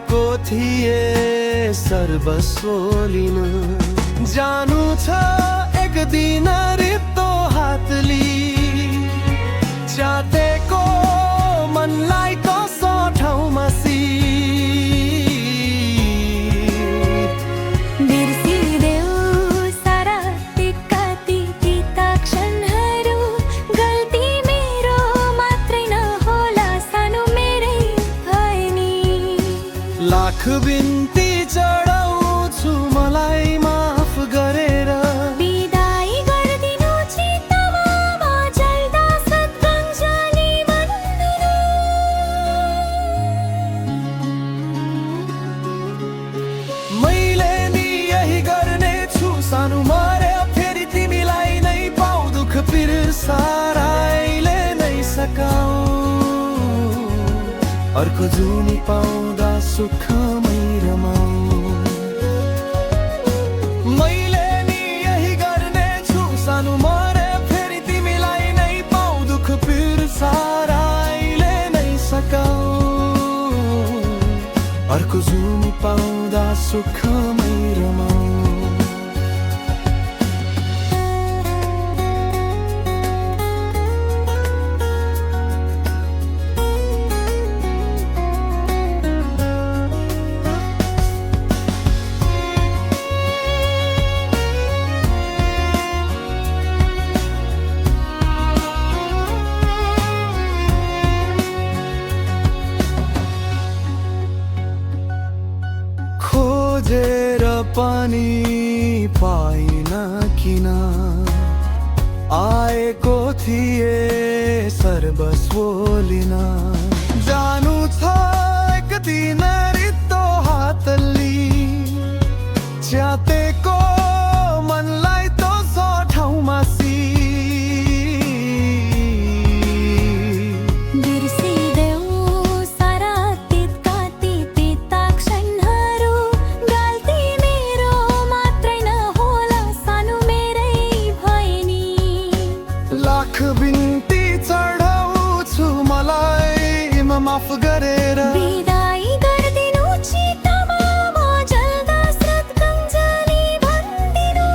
आएको थिए सर्वस्व लिन। जानु छ एक दिन रित्तो हातले च्यातेको मनलाई कसो ठाउँमा बिर्सिदेऊ सारा ती तिता क्षणहरू। गल्ती मेरो मात्रै नहोला, सानो मेरै भए नि। लाख बिन्ती चढाउँछु मलाई माफ गरेर। बिदाई गरिदिनु चित्तमा जल्दा श्रद्धाञ्जली भन्दिनु। मैले नि यही गर्ने छु, सानो मरे फेरि तिमीलाई नै पाऊ। दुःख पिर साराइले नै सकाऊ, अर्को जुनी पाउँदा सुखमै रमाऊ। मैले नि यही गर्ने छु, सानो मरे फेरि तिमीलाई नै पाऊ। दुःख पिर साराइले नै सकाऊ, अर्को जुनी पाउँदा सुखमै रमाऊ। खोजेर पनि पाइन किन, आएको थिए सर्वस्व लिन। जानु छ एक दिन रित्तो हातले च्यातेको मनलाई तोसो ठाउँमा बिर्सिदेऊ सारा तिता क्षणहरू। गल्ती मेरो मात्रै नहोला, सानो मेरै भए नि। लाख बिन्ती चढाउँछु मलाई माफ गरेर। बिदाई गरिदिनु चित्तमा जल्दा श्रद्धाञ्जली भन्दिनु।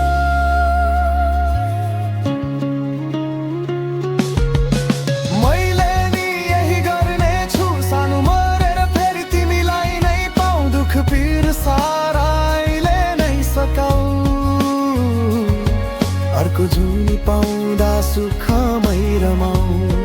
मैले नि यही गर्ने छु, सानो मरेर फेरि तिमीलाई नै पाऊ। दुःख पिर साराइले नै सकाऊ, अर्को जुनी पाउँदा सुखमै रमाऊ।